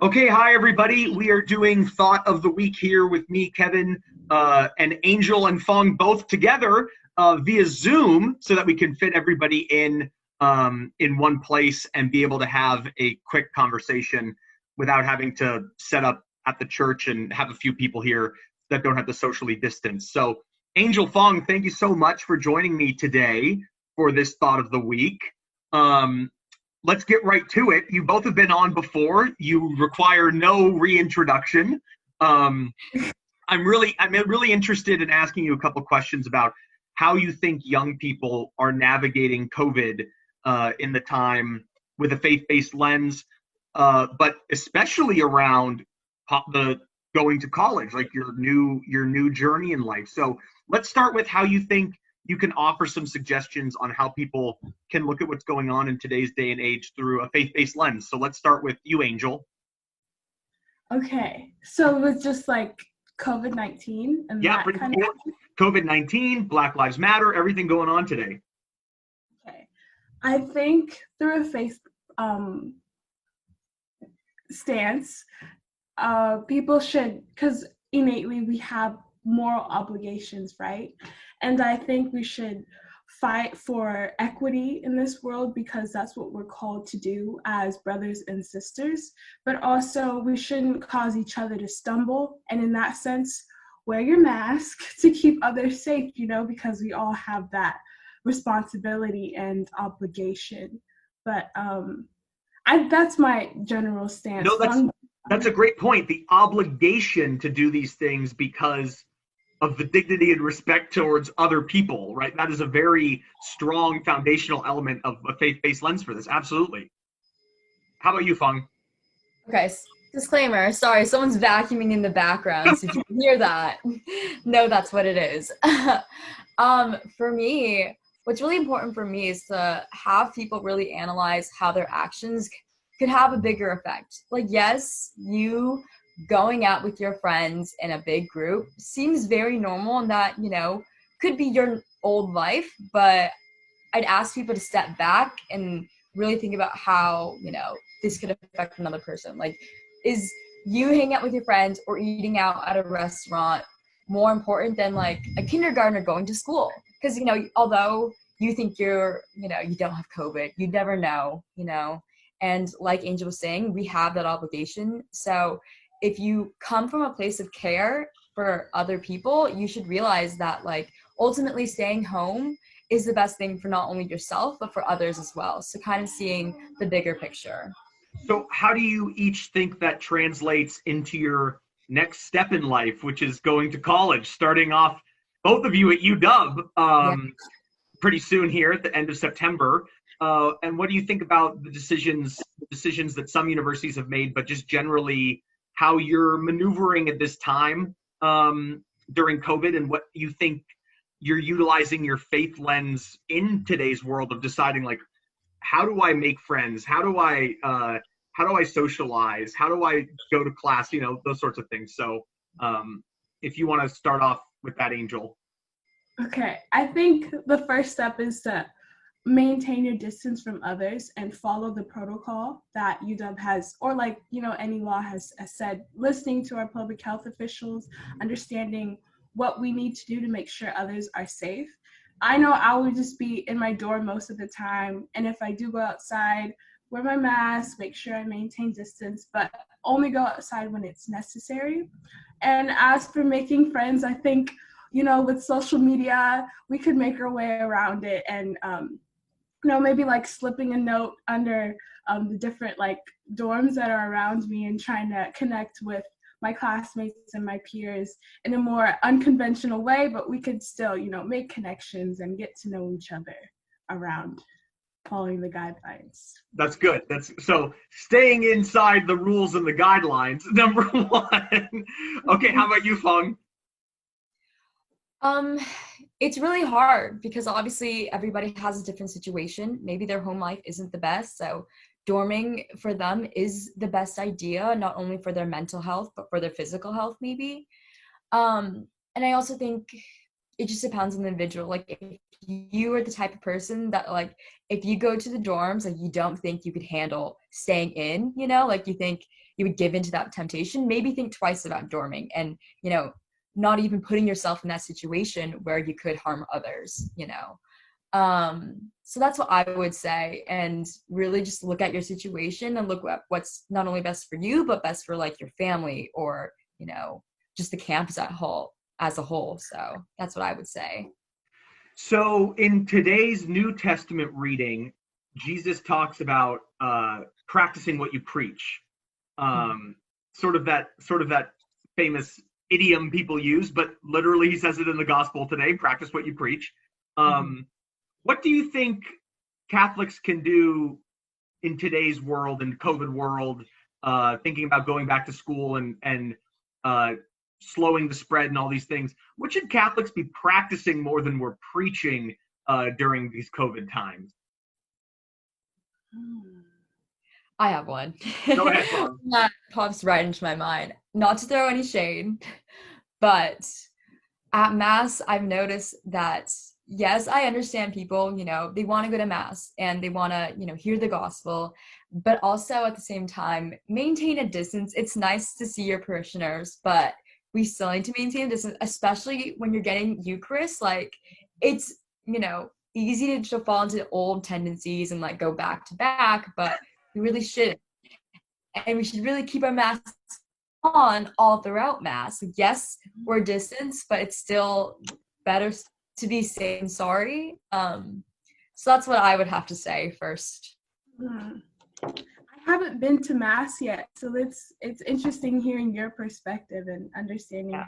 Okay, hi everybody. We are doing Thought of the Week here with me, Kevin, and Angel and Phuong both together via Zoom, so that we can fit everybody in one place and be able to have a quick conversation without having to set up at the church and have a few people here that don't have to socially distance. So, Angel, Phuong, thank you so much for joining me today for this Thought of the Week. Um, let's get right to it. You both have been on before. You require no reintroduction. Um, I'm really interested in asking you a couple questions about how you think young people are navigating COVID in the time with a faith-based lens, but especially around the going to college, like your new journey in life. So let's start with how you think you can offer some suggestions on how people can look at what's going on in today's day and age through a faith-based lens. So let's start with you, Angel. Okay, so it was just like COVID-19 and Yeah, that pretty kind cool. COVID-19, Black Lives Matter, everything going on today. okay. I think through a faith um, stance, people should, because innately we have moral obligations, right? And I think we should fight for equity in this world because that's what we're called to do as brothers and sisters. But also, we shouldn't cause each other to stumble. And in that sense, wear your mask to keep others safe, because we all have that responsibility and obligation. But that's my general stance. No, that's a great point. The obligation to do these things because of the dignity and respect towards other people, right? That is a very strong foundational element of a faith-based lens for this. Absolutely. How about you, Fung? Okay, disclaimer. Sorry, someone's vacuuming in the background. So if you hear that, no, that's what it is. For me, what's really important for me is to have people really analyze how their actions could have a bigger effect. Like, yes, you going out with your friends in a big group seems very normal and that, could be your old life, but I'd ask people to step back and really think about how, this could affect another person. Like, is you hanging out with your friends or eating out at a restaurant more important than like a kindergartner going to school? Because, although you think you don't have COVID, you never know. And like Angel was saying, we have that obligation. So if you come from a place of care for other people, you should realize that like ultimately staying home is the best thing for not only yourself, but for others as well. So kind of seeing the bigger picture. So, how do you each think that translates into your next step in life, which is going to college, starting off both of you at UW Yeah. pretty soon here at the end of September? And what do you think about the decisions that some universities have made, but just generally how you're maneuvering at this time during COVID, and what you think you're utilizing your faith lens in today's world of deciding, like, how do I make friends? How do I socialize? How do I go to class? Those sorts of things. So, if you want to start off with that, Angel. Okay, I think the first step is to maintain your distance from others and follow the protocol that UW has, or like, any law has said, listening to our public health officials, understanding what we need to do to make sure others are safe. I know I would just be in my dorm most of the time, and if I do go outside, wear my mask, make sure I maintain distance, but only go outside when it's necessary. And as for making friends, I think, with social media, we could make our way around it and, maybe like slipping a note under the different like dorms that are around me and trying to connect with my classmates and my peers in a more unconventional way, but we could still, make connections and get to know each other around following the guidelines. That's good. That's so staying inside the rules and the guidelines. Number one. Okay, how about you, Fung? Um, it's really hard because obviously everybody has a different situation. Maybe their home life isn't the best, so dorming for them is the best idea, not only for their mental health, but for their physical health, maybe. And I also think it just depends on the individual. Like if you are the type of person that like if you go to the dorms, like you don't think you could handle staying in, you know, like you think you would give into that temptation, maybe think twice about dorming and, you know, not even putting yourself in that situation where you could harm others, you know. So that's what I would say, and really just look at your situation and look at what's not only best for you, but best for like your family or, you know, just the campus as a whole. So that's what I would say. So in today's New Testament reading, Jesus talks about practicing what you preach. Sort of that famous idiom people use, but literally he says it in the gospel today, practice what you preach. What do you think Catholics can do in today's world, in COVID world, thinking about going back to school and slowing the spread and all these things? What should Catholics be practicing more than we're preaching during these COVID times? I have one. Go ahead, Phuong. That pops right into my mind. Not to throw any shade, but at Mass, I've noticed that, yes, I understand people, you know, they want to go to Mass and they want to, you know, hear the gospel, but also at the same time, maintain a distance. It's nice to see your parishioners, but we still need to maintain a distance, especially when you're getting Eucharist. Like, it's, you know, easy to fall into old tendencies and like go back to back, but we really shouldn't. And we should really keep our masks on all throughout Mass. Yes, we're distanced, but it's still better to be safe and sorry. So that's what I would have to say first. I haven't been to Mass yet, so it's interesting hearing your perspective and understanding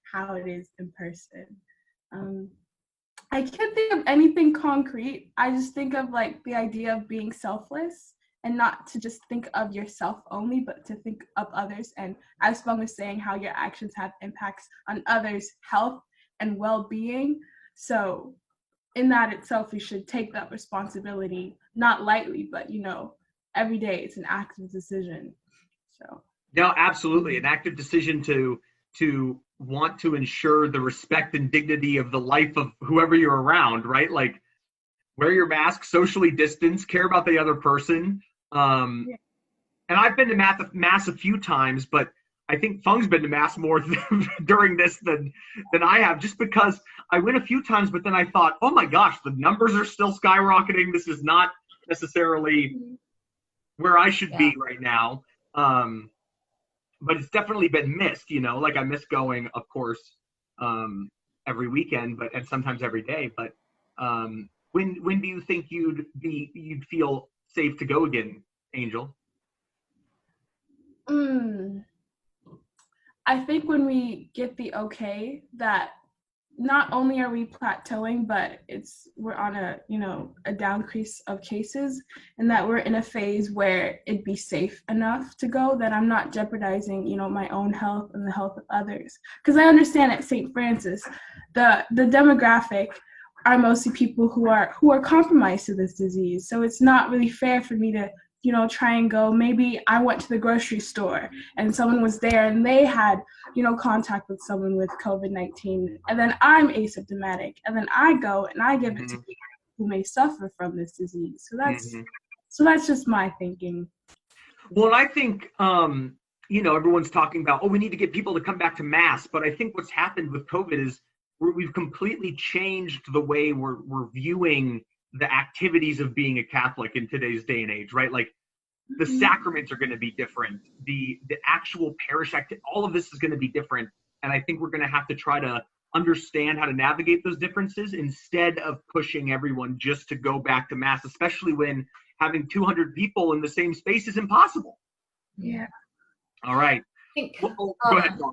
how it is in person. I can't think of anything concrete. I just think of like the idea of being selfless and not to just think of yourself only, but to think of others. And as Phuong was saying, how your actions have impacts on others' health and well-being. So in that itself, we should take that responsibility, not lightly, but, you know, every day it's an active decision. So. No, absolutely. An active decision to want to ensure the respect and dignity of the life of whoever you're around, right? Like, wear your mask, socially distance, care about the other person. And I've been to Mass a few times, but I think Phuong's been to Mass more during this than I have, just because I went a few times, but then I thought, oh my gosh, the numbers are still skyrocketing. This is not necessarily where I should be right now. But it's definitely been missed, you know, like I miss going, of course, every weekend, and sometimes every day. But when do you think you'd feel safe to go again, Angel? I think when we get the okay that not only are we plateauing, but we're on a downcrease of cases, and that we're in a phase where it'd be safe enough to go, that I'm not jeopardizing, you know, my own health and the health of others. Because I understand at St. Francis, the demographic are mostly people who are compromised to this disease. So it's not really fair for me to, you know, try and go. Maybe I went to the grocery store and someone was there and they had, you know, contact with someone with COVID-19, and then I'm asymptomatic, and then I go and I give it to people who may suffer from this disease. So that's just my thinking. Well, and I think you know, everyone's talking about, oh, we need to get people to come back to Mass, but I think what's happened with COVID is we've completely changed the way we're viewing the activities of being a Catholic in today's day and age, right? Like, the sacraments are going to be different. The actual parish all of this is going to be different. And I think we're going to have to try to understand how to navigate those differences instead of pushing everyone just to go back to Mass, especially when having 200 people in the same space is impossible. Yeah. All right. I think, go ahead, Dawn.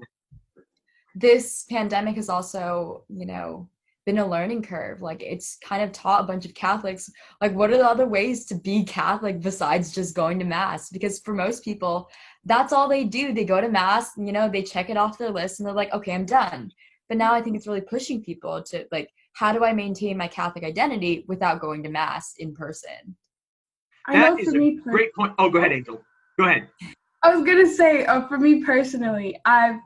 This pandemic has also, you know, been a learning curve. Like, it's kind of taught a bunch of Catholics, like, what are the other ways to be Catholic besides just going to Mass? Because for most people, that's all they do. They go to Mass, and, you know, they check it off their list and they're like, okay, I'm done. But now I think it's really pushing people to, like, how do I maintain my Catholic identity without going to Mass in person? That is a great point. Oh, go ahead, Angel. Go ahead. I was gonna say, for me personally, I've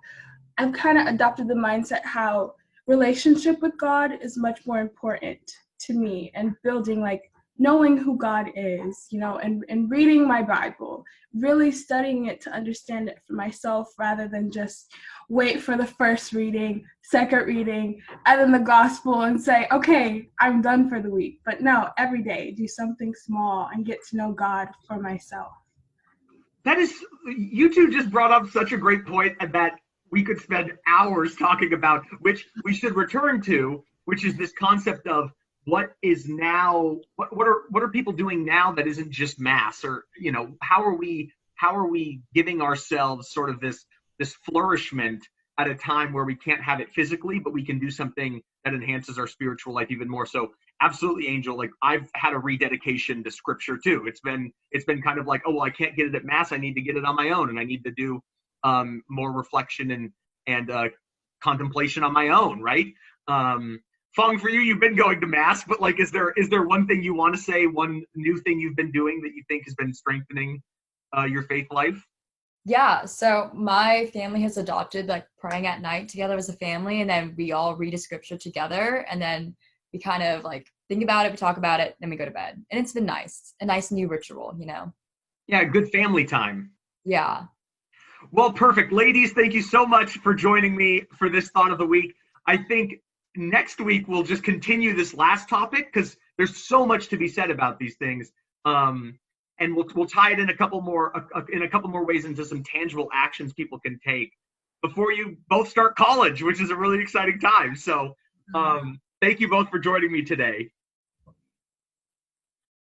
kind of adopted the mindset how relationship with God is much more important to me, and building, like, knowing who God is, you know, and reading my Bible, really studying it to understand it for myself, rather than just wait for the first reading, second reading, and then the gospel and say, okay, I'm done for the week. But no, every day, do something small and get to know God for myself. That is, you two just brought up such a great point, and that we could spend hours talking about, which we should return to, which is this concept of what is now, what are people doing now that isn't just mass, or, you know, how are we giving ourselves sort of this flourishment at a time where we can't have it physically, but we can do something that enhances our spiritual life even more. So absolutely, Angel, like, I've had a rededication to scripture too. It's been kind of like, oh, well, I can't get it at mass, I need to get it on my own, and I need to do more reflection and contemplation on my own, right? Phuong, for you, you've been going to mass, but like, is there one thing you want to say, one new thing you've been doing that you think has been strengthening your faith life? Yeah, so my family has adopted like praying at night together as a family, and then we all read a scripture together, and then we kind of like think about it, we talk about it, then we go to bed. And it's been nice, a nice new ritual, you know? Yeah, good family time. Yeah. Well, perfect. Ladies, thank you so much for joining me for this thought of the week. I think next week we'll just continue this last topic, because there's so much to be said about these things. And we'll tie it in a couple more ways into some tangible actions people can take before you both start college, which is a really exciting time. So thank you both for joining me today.